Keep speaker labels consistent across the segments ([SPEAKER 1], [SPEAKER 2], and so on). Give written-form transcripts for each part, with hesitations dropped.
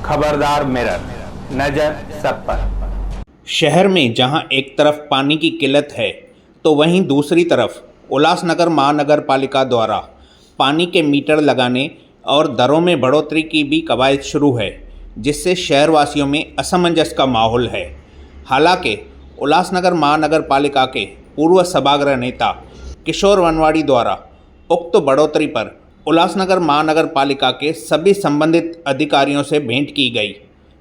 [SPEAKER 1] खबरदार मिरर, नजर सब पर।
[SPEAKER 2] शहर में जहां एक तरफ पानी की किल्लत है तो वहीं दूसरी तरफ उल्लासनगर महानगर पालिका द्वारा पानी के मीटर लगाने और दरों में बढ़ोतरी की भी कवायद शुरू है, जिससे शहरवासियों में असमंजस का माहौल है। हालांकि उल्लासनगर महानगर पालिका के पूर्व सभागृह नेता किशोर वनवाड़ी द्वारा उक्त बढ़ोतरी पर उल्लासनगर महानगर पालिका के सभी संबंधित अधिकारियों से भेंट की गई,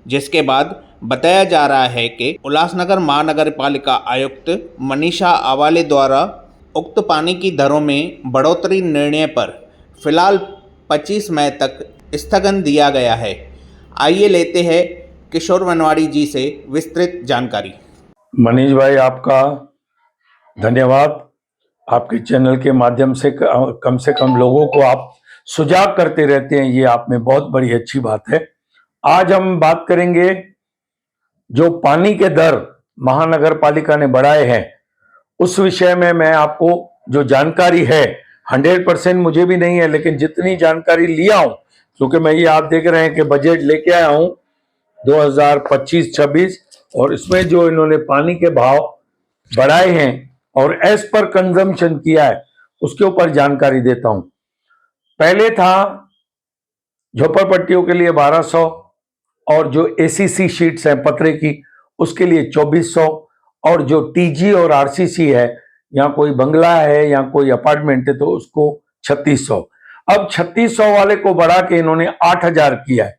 [SPEAKER 2] जिसके बाद बताया जा रहा है कि उल्लासनगर महानगर पालिका आयुक्त मनीषा आवाले द्वारा उक्त पानी की दरों में बढ़ोतरी निर्णय पर फिलहाल 25 मई तक स्थगन दिया गया है। आइए लेते हैं किशोर वनवाड़ी जी से विस्तृत जानकारी।
[SPEAKER 3] मनीष भाई, आपका धन्यवाद। आपके चैनल के माध्यम से कम लोगों को आप सुजाग करते रहते हैं, ये आप में बहुत बड़ी अच्छी बात है। आज हम बात करेंगे जो पानी के दर महानगर पालिका ने बढ़ाए हैं उस विषय में। मैं आपको जो जानकारी है 100% मुझे भी नहीं है, लेकिन जितनी जानकारी लिया हूं, क्योंकि मैं ये आप देख रहे हैं कि बजट लेके आया हूं 2025-26, और इसमें जो इन्होंने पानी के भाव बढ़ाए हैं और एज पर कंजम्पशन किया है उसके ऊपर जानकारी देता हूं। पहले था झोपड़पट्टियों के लिए 1200, और जो एसीसी शीट्स हैं पतरे की उसके लिए 2400, और जो टीजी और आरसीसी है, या कोई बंगला है या कोई अपार्टमेंट है, तो उसको 3600। अब 3600 वाले को बढ़ा के इन्होंने 8000 किया है।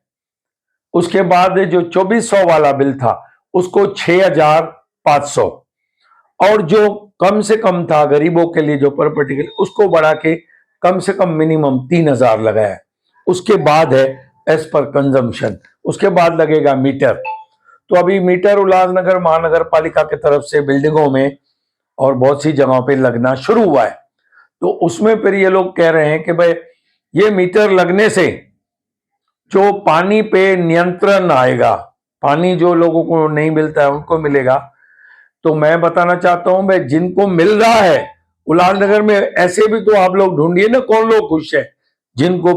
[SPEAKER 3] उसके बाद जो 2400 वाला बिल था उसको 6500, और जो कम से कम था गरीबों के लिए, जो प्रॉपर्टी के लिए, उसको बढ़ा के कम से कम मिनिमम 3000 लगाया है। उसके बाद है एज पर कंजम्पशन, उसके बाद लगेगा मीटर। तो अभी मीटर उल्लासनगर महानगर पालिका की तरफ से बिल्डिंगों में और बहुत सी जगहों पे लगना शुरू हुआ है। तो उसमें फिर ये लोग कह रहे हैं कि भाई ये मीटर लगने से जो पानी पे नियंत्रण आएगा, पानी जो लोगों को नहीं मिलता है उनको मिलेगा। तो मैं बताना चाहता हूं भाई, जिनको मिल रहा है उल्लासनगर में, ऐसे भी तो आप लोग ढूंढिए ना कौन लोग खुश है जिनको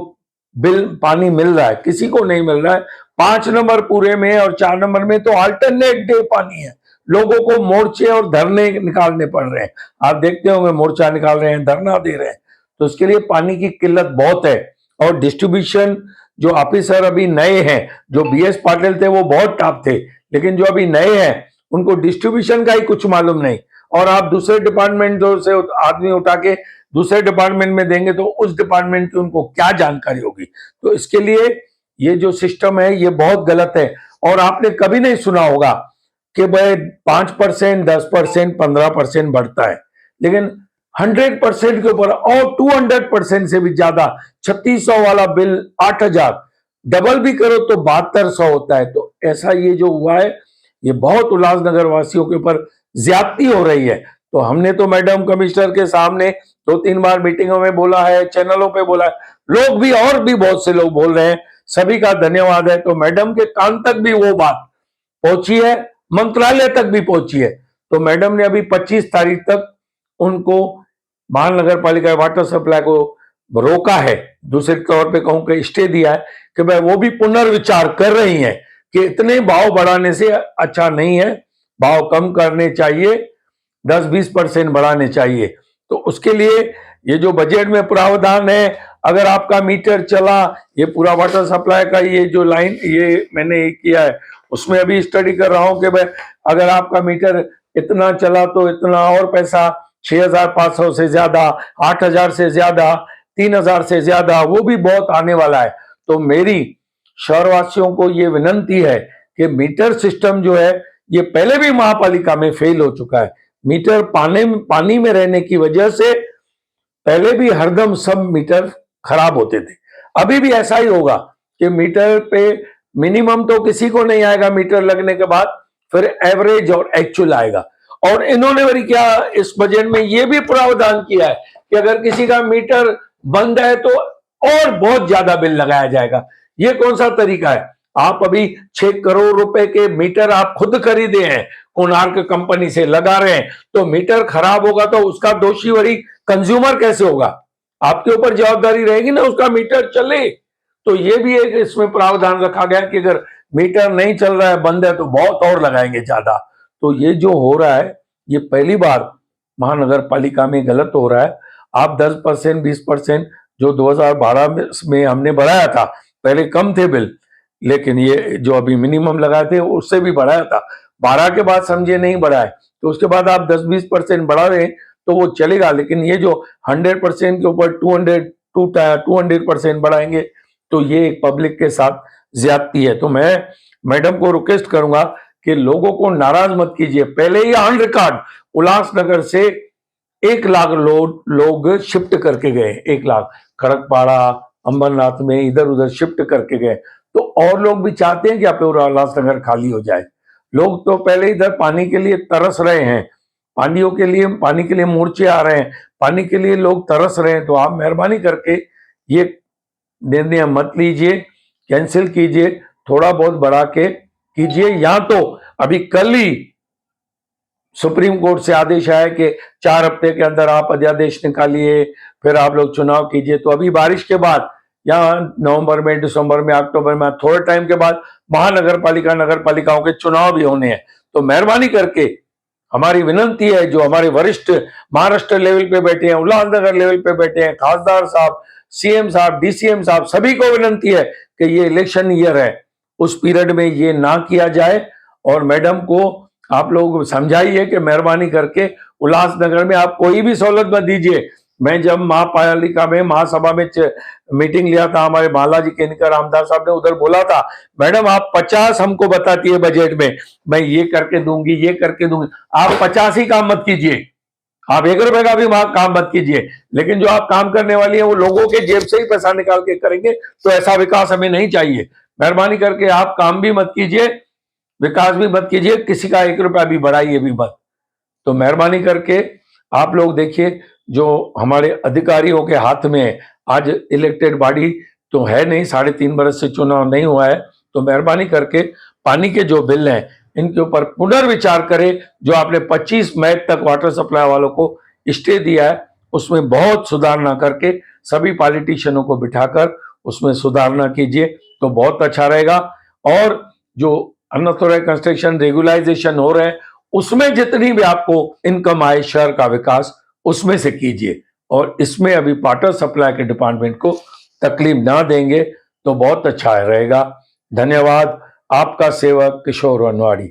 [SPEAKER 3] बिल पानी मिल रहा है। किसी को नहीं मिल रहा है। 5 नंबर पूरे में और 4 नंबर में तो अल्टरनेट डे पानी है। लोगों को मोर्चे और धरने निकालने पड़ रहे हैं। आप देखते होंगे मोर्चा निकाल रहे हैं, धरना दे रहे हैं। तो इसके लिए पानी की किल्लत बहुत है। और डिस्ट्रीब्यूशन जो ऑफिसर अभी नए हैं, जो बीएस पाटिल थे वो बहुत टॉप थे, लेकिन जो अभी नए हैं उनको डिस्ट्रीब्यूशन का ही कुछ मालूम नहीं। और आप दूसरे डिपार्टमेंटों से आदमी उठा के दूसरे डिपार्टमेंट में देंगे तो उस डिपार्टमेंट की उनको क्या जानकारी होगी। तो इसके लिए ये जो सिस्टम है ये बहुत गलत है। और आपने कभी नहीं सुना होगा कि भाई 5%, 10%, 15% बढ़ता है, लेकिन 100% के ऊपर और 200% से भी ज्यादा 3600 वाला बिल 8000, डबल भी करो तो 7200 होता है। तो ऐसा ये जो हुआ है ये बहुत उल्लासनगर वासियों के ऊपर ज्यादती हो रही है। तो हमने तो मैडम कमिश्नर के सामने 2-3 बार मीटिंगों में बोला है, चैनलों पे बोला है, लोग भी और भी बहुत से लोग बोल रहे हैं, सभी का धन्यवाद है। तो मैडम के कान तक भी वो बात पहुंची है, मंत्रालय तक भी पहुंची है। तो मैडम ने अभी 25 तारीख तक उनको महानगर पालिका वाटर सप्लाई को रोका है, दूसरे तौर पे कहूं कि स्टे दिया है कि भाई वो भी पुनर्विचार कर रही हैं कि इतने भाव बढ़ाने से अच्छा नहीं है, भाव कम करने चाहिए, 10-20% बढ़ाने चाहिए। तो उसके लिए ये जो बजट में प्रावधान है, अगर आपका मीटर चला, ये पूरा वाटर सप्लाई का ये जो लाइन ये मैंने किया है उसमें अभी स्टडी कर रहा हूं कि भाई अगर आपका मीटर इतना चला तो इतना और पैसा, 6500 से ज्यादा, 8000 से ज्यादा, 3000 से ज्यादा, वो भी बहुत आने वाला है। तो मेरी शहरवासियों को ये विनंती है कि मीटर सिस्टम जो है ये पहले भी महापालिका में फेल हो चुका है। मीटर पानी में रहने की वजह से पहले भी हरदम सब मीटर खराब होते थे। अभी भी ऐसा ही होगा कि मीटर पे मिनिमम तो किसी को नहीं आएगा, मीटर लगने के बाद फिर एवरेज और एक्चुअल आएगा। और इन्होंने मेरी क्या इस बजट में ये भी प्रावधान किया है कि अगर किसी का मीटर बंद है तो और बहुत ज्यादा बिल लगाया जाएगा। ये कौन सा तरीका है? आप अभी 6 करोड़ रुपए के मीटर आप खुद खरीदे हैं, कोणार्क कंपनी से लगा रहे हैं, तो मीटर खराब होगा तो उसका दोषी वही कंज्यूमर कैसे होगा? आपके ऊपर जवाबदारी रहेगी ना उसका मीटर चले। तो ये भी एक इसमें प्रावधान रखा गया कि अगर मीटर नहीं चल रहा है, बंद है, तो बहुत और लगाएंगे ज्यादा। तो ये जो हो रहा है, ये पहली बार महानगर पालिका में गलत हो रहा है। आप 10% 20% जो 2012 में हमने बढ़ाया था, पहले कम थे बिल, लेकिन ये जो अभी मिनिमम लगाए थे उससे भी बढ़ाया था। 12 के बाद समझिए नहीं बढ़ाए, तो उसके बाद आप 10-20% बढ़ा रहे हैं तो वो चलेगा। लेकिन ये जो 100% के ऊपर 200% बढ़ाएंगे, तो ये एक पब्लिक के साथ ज्यादती है। तो मैं मैडम को रिक्वेस्ट करूंगा कि लोगों को नाराज मत कीजिए। पहले ही ऑन रिकॉर्ड उल्लासनगर से 1 लाख लोग शिफ्ट करके गए, 1 लाख खड़कपाड़ा, अंबरनाथ में इधर उधर शिफ्ट करके गए। तो और लोग भी चाहते हैं कि आप उल्लासनगर खाली हो जाए। लोग तो पहले इधर पानी के लिए तरस रहे हैं, पानी के लिए मोर्चे आ रहे हैं, पानी के लिए लोग तरस रहे हैं। तो आप मेहरबानी करके ये निर्णय मत लीजिए, कैंसिल कीजिए, थोड़ा बहुत बढ़ा के कीजिए। या तो अभी कल ही सुप्रीम कोर्ट से आदेश आया कि 4 हफ्ते के अंदर आप अध्यादेश निकालिए, फिर आप लोग चुनाव कीजिए। तो अभी बारिश के बाद या नवंबर में, दिसंबर में, अक्टूबर में, थोड़े टाइम के बाद महानगर पालिका, नगर पालिकाओं के चुनाव भी होने हैं। तो मेहरबानी करके हमारी विनंती है, जो हमारे वरिष्ठ महाराष्ट्र लेवल पे बैठे हैं, उल्लासनगर लेवल पे बैठे हैं, खासदार साहब, सीएम साहब, डीसीएम साहब, सभी को विनंती है कि ये इलेक्शन ईयर है, उस पीरियड में ये ना किया जाए। और मैडम को आप लोग समझाइए कि मेहरबानी करके उल्लासनगर में आप कोई भी सहूलत मत दीजिए। मैं जब महापालिका में, महासभा में मीटिंग लिया था, हमारे बालाजी केनकर रामदास साहब ने उधर बोला था, मैडम आप 50 हमको बताती है बजट में, मैं ये करके दूंगी, ये करके दूंगी। आप 50 ही काम मत कीजिए, आप 1 रुपए का भी काम मत कीजिए। लेकिन जो आप काम करने वाली है वो लोगों के जेब से ही पैसा निकाल के करेंगे, तो ऐसा विकास हमें नहीं चाहिए। मेहरबानी करके आप काम भी मत कीजिए, विकास भी मत कीजिए, किसी का 1 रुपया भी बढ़ाइए भी मत। तो मेहरबानी करके आप लोग देखिए, जो हमारे अधिकारियों के हाथ में है, आज इलेक्टेड बॉडी तो है नहीं, 3.5 बरस से चुनाव नहीं हुआ है। तो मेहरबानी करके पानी के जो बिल हैं इनके ऊपर पुनर्विचार करें। जो आपने 25 मई तक वाटर सप्लाई वालों को स्टे दिया है, उसमें बहुत सुधारना करके सभी पॉलिटिशियनों को बिठाकर उसमें सुधारना कीजिए, तो बहुत अच्छा रहेगा। और जो अनऑथोराइज्ड कंस्ट्रक्शन रेगुलाइजेशन हो रहे हैं, उसमें जितनी भी आपको इनकम आए, शहर का विकास, उसमें से कीजिए। और इसमें अभी वाटर सप्लाई के डिपार्टमेंट को तकलीफ ना देंगे तो बहुत अच्छा रहेगा। धन्यवाद। आपका सेवक किशोर वनवाड़ी।